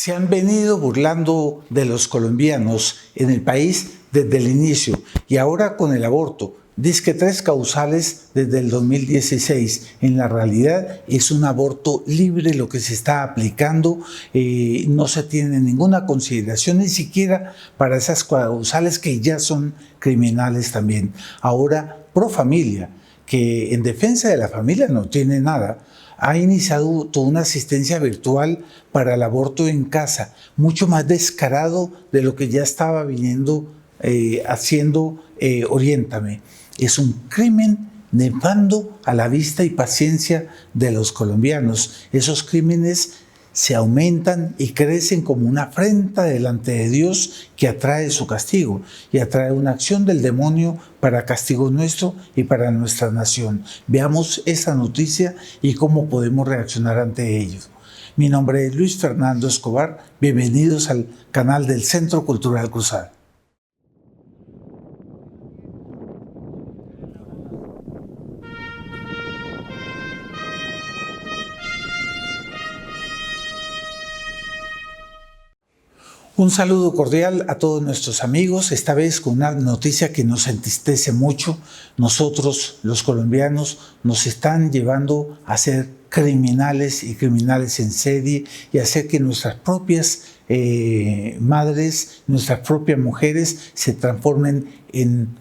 Se han venido burlando de los colombianos en el país desde el inicio y ahora con el aborto. Dizque 3 causales desde el 2016. En la realidad es un aborto libre lo que se está aplicando. No se tiene ninguna consideración ni siquiera para esas causales que ya son criminales también. Ahora, Profamilia, que en defensa de la familia no tiene nada, ha iniciado toda una asistencia virtual para el aborto en casa, mucho más descarado de lo que ya estaba viniendo haciendo Oriéntame. Es un crimen nefando a la vista y paciencia de los colombianos. Esos crímenes se aumentan y crecen como una afrenta delante de Dios que atrae su castigo y atrae una acción del demonio para castigo nuestro y para nuestra nación. Veamos esa noticia y cómo podemos reaccionar ante ello. Mi nombre es Luis Fernando Escobar. Bienvenidos al canal del Centro Cultural Cruzada. Un saludo cordial a todos nuestros amigos, esta vez con una noticia que nos entristece mucho. Nosotros, los colombianos, nos están llevando a ser criminales y criminales en serie y a hacer que nuestras propias madres, nuestras propias mujeres se transformen en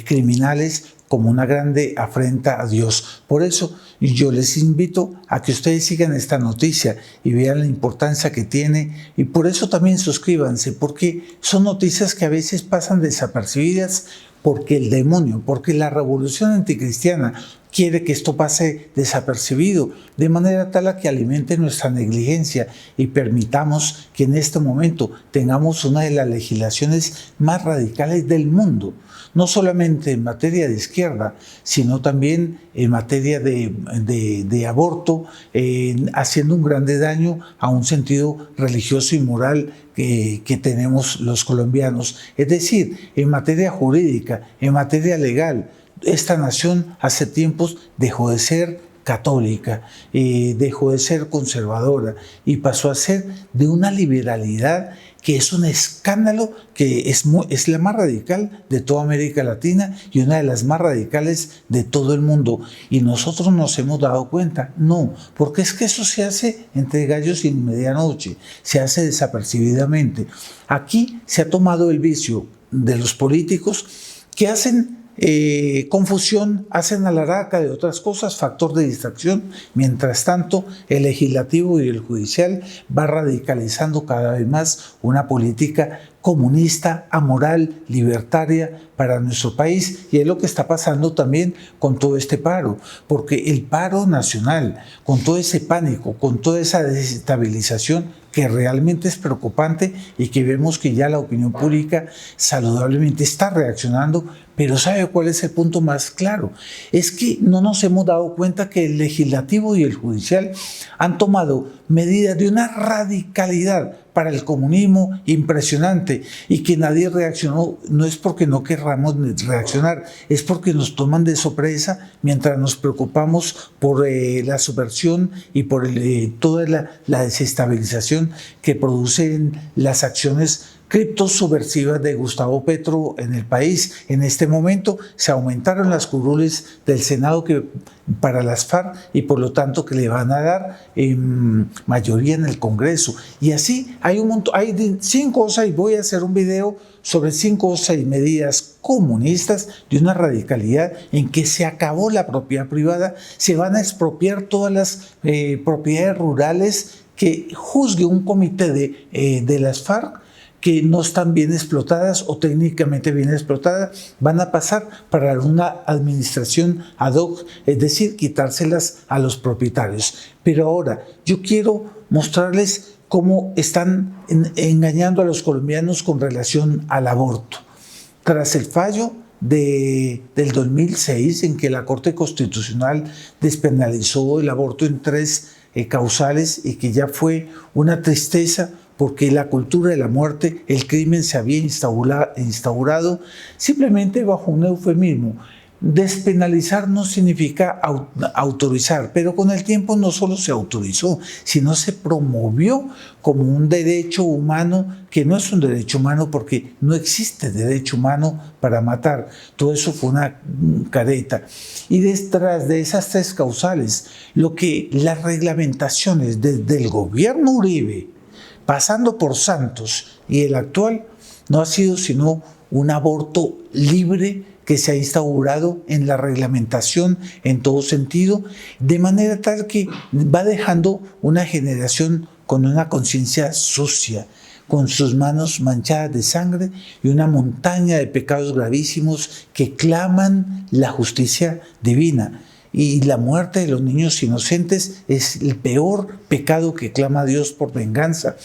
criminales como una grande afrenta a Dios. Por eso yo les invito a que ustedes sigan esta noticia y vean la importancia que tiene, y por eso también suscríbanse, porque son noticias que a veces pasan desapercibidas porque el demonio, porque la revolución anticristiana quiere que esto pase desapercibido, de manera tal a que alimente nuestra negligencia y permitamos que en este momento tengamos una de las legislaciones más radicales del mundo, no solamente en materia de izquierda, sino también en materia de aborto, haciendo un grande daño a un sentido religioso y moral que tenemos los colombianos. Es decir, en materia jurídica, en materia legal, esta nación hace tiempos dejó de ser católica, dejó de ser conservadora y pasó a ser de una liberalidad que es un escándalo, que es la más radical de toda América Latina y una de las más radicales de todo el mundo. Y nosotros nos hemos dado cuenta, no, porque es que eso se hace entre gallos y medianoche, se hace desapercibidamente. Aquí se ha tomado el vicio de los políticos que hacen confusión, hacen alaraca de otras cosas, factor de distracción. Mientras tanto, el legislativo y el judicial va radicalizando cada vez más una política comunista, amoral, libertaria para nuestro país, y es lo que está pasando también con todo este paro, porque el paro nacional, con todo ese pánico, con toda esa desestabilización que realmente es preocupante y que vemos que ya la opinión pública saludablemente está reaccionando. Pero ¿sabe cuál es el punto más claro? Es que no nos hemos dado cuenta que el legislativo y el judicial han tomado medidas de una radicalidad para el comunismo impresionante, y que nadie reaccionó. No es porque no querramos reaccionar, es porque nos toman de sorpresa mientras nos preocupamos por la subversión y por toda la desestabilización que producen las acciones criptosubversivas de Gustavo Petro en el país. En este momento se aumentaron las curules del Senado para las FARC, y por lo tanto que le van a dar mayoría en el Congreso. Y así hay un montón, hay 5 cosas, y voy a hacer un video sobre 5 o 6 medidas comunistas de una radicalidad en que se acabó la propiedad privada, se van a expropiar todas las propiedades rurales que juzgue un comité de las FARC que no están bien explotadas o técnicamente bien explotadas, van a pasar para una administración ad hoc, es decir, quitárselas a los propietarios. Pero ahora yo quiero mostrarles cómo están engañando a los colombianos con relación al aborto. Tras el fallo del 2006, en que la Corte Constitucional despenalizó el aborto en 3 causales, y que ya fue una tristeza, porque la cultura de la muerte, el crimen se había instaurado simplemente bajo un eufemismo. Despenalizar no significa autorizar, pero con el tiempo no solo se autorizó, sino se promovió como un derecho humano que no es un derecho humano porque no existe derecho humano para matar. Todo eso fue una careta. Y detrás de esas tres causales, lo que las reglamentaciones desde el gobierno Uribe, pasando por Santos y el actual, no ha sido sino un aborto libre que se ha instaurado en la reglamentación en todo sentido, de manera tal que va dejando una generación con una conciencia sucia, con sus manos manchadas de sangre y una montaña de pecados gravísimos que claman la justicia divina. Y la muerte de los niños inocentes es el peor pecado que clama Dios por venganza,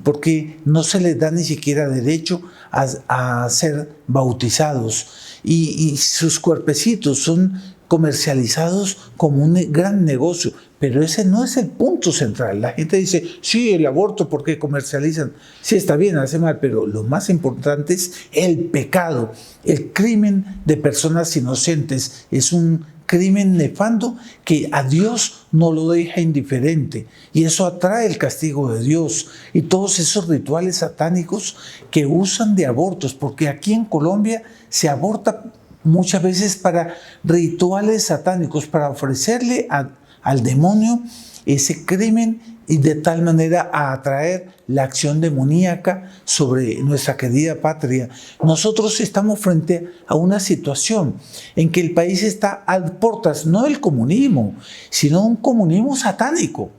porque no se les da ni siquiera derecho a ser bautizados y sus cuerpecitos son comercializados como un gran negocio, pero ese no es el punto central. La gente dice, sí, el aborto, ¿por qué comercializan? Sí, está bien, hace mal, pero lo más importante es el pecado, el crimen de personas inocentes. Es un crimen nefando que a Dios no lo deja indiferente y eso atrae el castigo de Dios y todos esos rituales satánicos que usan de abortos, porque aquí en Colombia se aborta muchas veces para rituales satánicos, para ofrecerle al demonio ese crimen y de tal manera a atraer la acción demoníaca sobre nuestra querida patria. Nosotros estamos frente a una situación en que el país está a puertas no del comunismo, sino un comunismo satánico.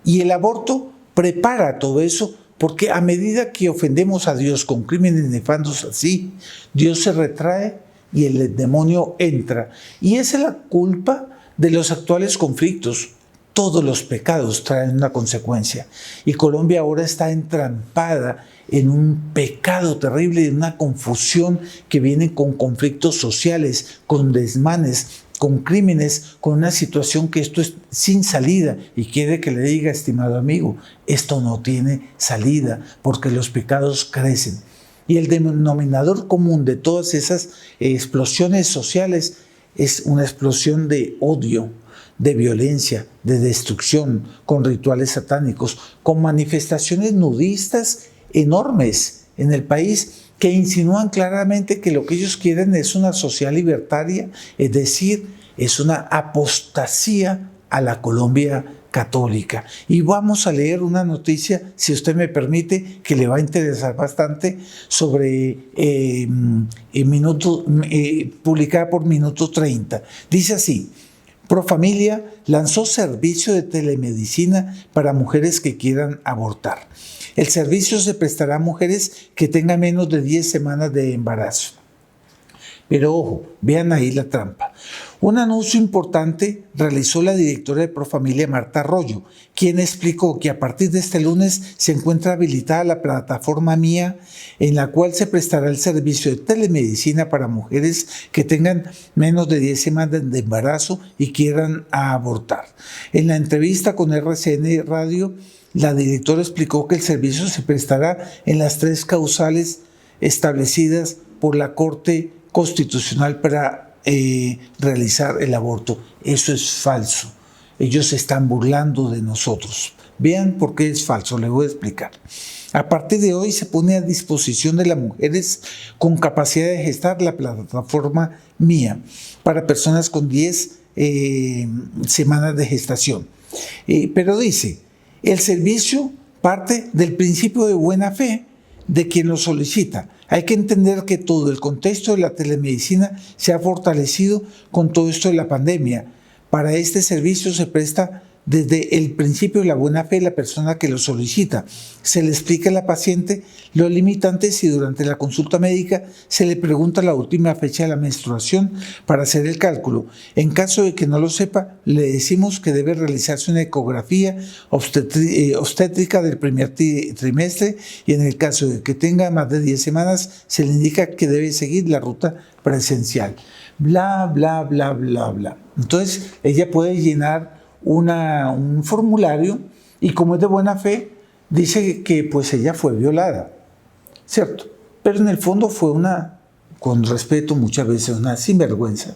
Y el aborto prepara todo eso, porque a medida que ofendemos a Dios con crímenes nefandos así, Dios se retrae y el demonio entra. Y esa es la culpa de los actuales conflictos. Todos los pecados traen una consecuencia. Y Colombia ahora está entrampada en un pecado terrible, en una confusión que viene con conflictos sociales, con desmanes, con crímenes, con una situación que esto es sin salida. Y quiere que le diga, estimado amigo, esto no tiene salida porque los pecados crecen. Y el denominador común de todas esas explosiones sociales es una explosión de odio, de violencia, de destrucción, con rituales satánicos, con manifestaciones nudistas enormes en el país que insinúan claramente que lo que ellos quieren es una sociedad libertaria, es decir, es una apostasía a la Colombia católica. Y vamos a leer una noticia, si usted me permite, que le va a interesar bastante, sobre publicada por Minuto 30. Dice así: Profamilia lanzó servicio de telemedicina para mujeres que quieran abortar. El servicio se prestará a mujeres que tengan menos de 10 semanas de embarazo. Pero ojo, vean ahí la trampa. Un anuncio importante realizó la directora de Profamilia, Marta Arroyo, quien explicó que a partir de este lunes se encuentra habilitada la plataforma Mía, en la cual se prestará el servicio de telemedicina para mujeres que tengan menos de 10 semanas de embarazo y quieran abortar. En la entrevista con RCN Radio, la directora explicó que el servicio se prestará en las 3 causales establecidas por la Corte Constitucional para realizar el aborto. Eso es falso. Ellos se están burlando de nosotros. Vean por qué es falso, les voy a explicar. A partir de hoy se pone a disposición de las mujeres con capacidad de gestar la plataforma Mía para personas con 10 semanas de gestación. Pero dice, el servicio parte del principio de buena fe de quien lo solicita. Hay que entender que todo el contexto de la telemedicina se ha fortalecido con todo esto de la pandemia. Para este servicio se presta desde el principio de la buena fe de la persona que lo solicita. Se le explica a la paciente los limitantes y durante la consulta médica se le pregunta la última fecha de la menstruación para hacer el cálculo. En caso de que no lo sepa, le decimos que debe realizarse una ecografía obstétrica del primer trimestre y en el caso de que tenga más de 10 semanas se le indica que debe seguir la ruta presencial. Bla, bla, bla, bla, bla. Entonces ella puede llenar un formulario y como es de buena fe dice que pues ella fue violada, ¿cierto? Pero en el fondo fue una con respeto, muchas veces una sinvergüenza,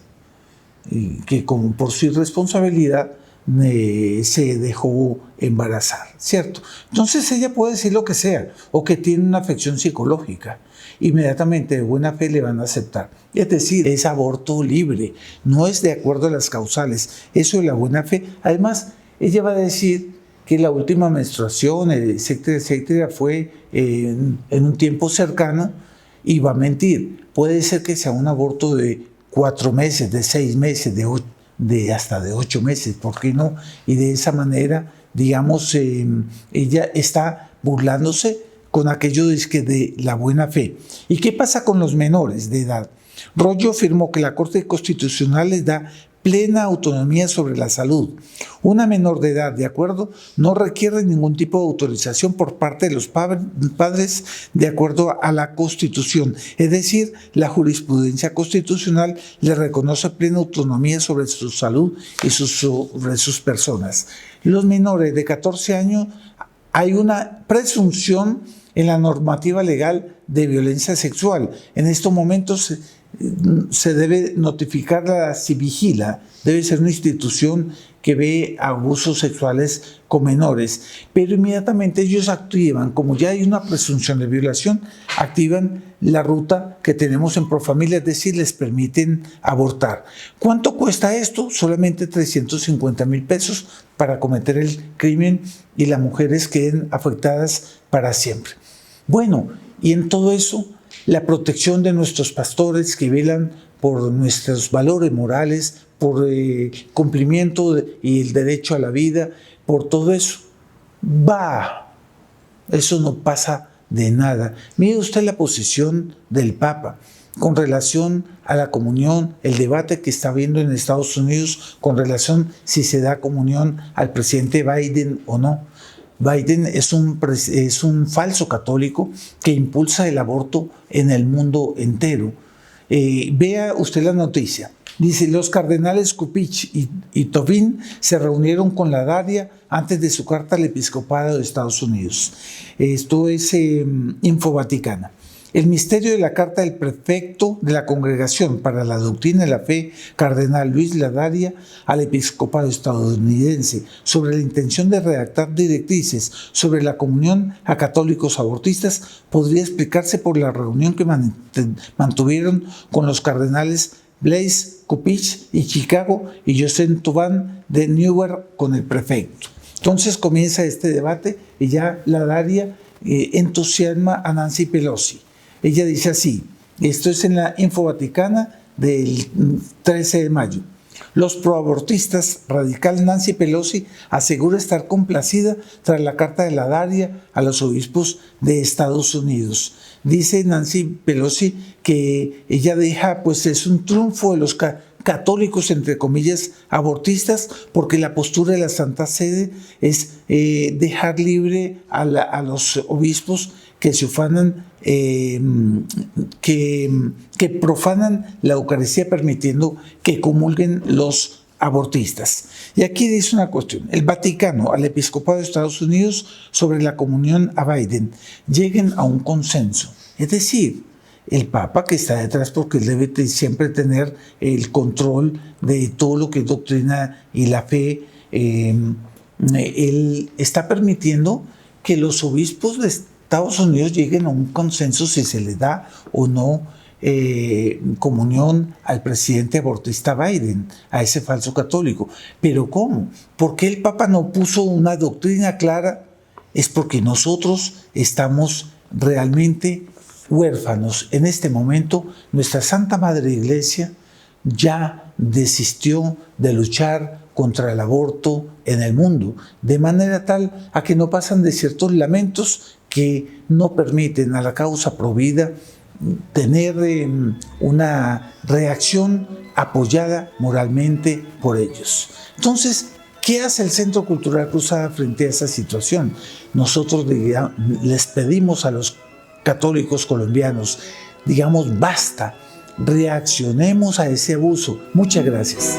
que como por su irresponsabilidad se dejó embarazar, ¿cierto? Entonces ella puede decir lo que sea, o que tiene una afección psicológica. Inmediatamente de buena fe le van a aceptar. Es decir, es aborto libre, no es de acuerdo a las causales. Eso de la buena fe. Además, ella va a decir que la última menstruación, etcétera, etcétera, fue en un tiempo cercano, y va a mentir. Puede ser que sea un aborto de 4 meses, de 6 meses, hasta de 8 meses, ¿por qué no? Y de esa manera, digamos, ella está burlándose con aquello de la buena fe. ¿Y qué pasa con los menores de edad? Rollo afirmó que la Corte Constitucional les da plena autonomía sobre la salud. Una menor de edad, de acuerdo, no requiere ningún tipo de autorización por parte de los padres de acuerdo a la Constitución. Es decir, la jurisprudencia constitucional le reconoce plena autonomía sobre su salud y sobre sus personas. Los menores de 14 años, hay una presunción en la normativa legal de violencia sexual. En estos momentos se debe notificar a la Civigila, debe ser una institución que ve abusos sexuales con menores, pero inmediatamente ellos activan, como ya hay una presunción de violación, activan la ruta que tenemos en Profamilia, es decir, les permiten abortar. ¿Cuánto cuesta esto? Solamente 350,000 pesos para cometer el crimen y las mujeres queden afectadas para siempre. Bueno, y en todo eso, la protección de nuestros pastores que velan por nuestros valores morales, por cumplimiento y el derecho a la vida, por todo eso. Eso no pasa de nada. Mire usted la posición del Papa con relación a la comunión, el debate que está habiendo en Estados Unidos con relación si se da comunión al presidente Biden o no. Biden es un falso católico que impulsa el aborto en el mundo entero. Vea usted la noticia. Dice, los cardenales Cupich y Tobin se reunieron con la Daria antes de su carta al episcopado de Estados Unidos. Esto es Infovaticana. El misterio de la carta del prefecto de la Congregación para la Doctrina de la Fe, cardenal Luis Ladaria, al episcopado estadounidense sobre la intención de redactar directrices sobre la comunión a católicos abortistas podría explicarse por la reunión que mantuvieron con los cardenales Blaise Cupich y Chicago y Joseph Tuban de Newark con el prefecto. Entonces comienza este debate y ya Ladaria entusiasma a Nancy Pelosi. Ella dice así, esto es en la Infovaticana del 13 de mayo. Los proabortistas radical Nancy Pelosi asegura estar complacida tras la carta de la Daria a los obispos de Estados Unidos. Dice Nancy Pelosi que ella deja, pues es un triunfo de los católicos, entre comillas, abortistas, porque la postura de la Santa Sede es dejar libre a los obispos que se ufanan, que profanan la Eucaristía permitiendo que comulguen los abortistas. Y aquí dice una cuestión, el Vaticano al episcopado de Estados Unidos sobre la comunión a Biden lleguen a un consenso, es decir, el Papa que está detrás porque él debe siempre tener el control de todo lo que es doctrina y la fe, él está permitiendo que los obispos de Estados Unidos lleguen a un consenso si se le da o no comunión al presidente abortista Biden, a ese falso católico. ¿Pero cómo? ¿Por qué el Papa no puso una doctrina clara? Es porque nosotros estamos realmente huérfanos. En este momento, nuestra Santa Madre Iglesia ya desistió de luchar contra el aborto en el mundo, de manera tal a que no pasan de ciertos lamentos que no permiten a la causa provida tener una reacción apoyada moralmente por ellos. Entonces, ¿qué hace el Centro Cultural Cruzada frente a esa situación? Nosotros les pedimos a los católicos colombianos, digamos, basta, reaccionemos a ese abuso. Muchas gracias.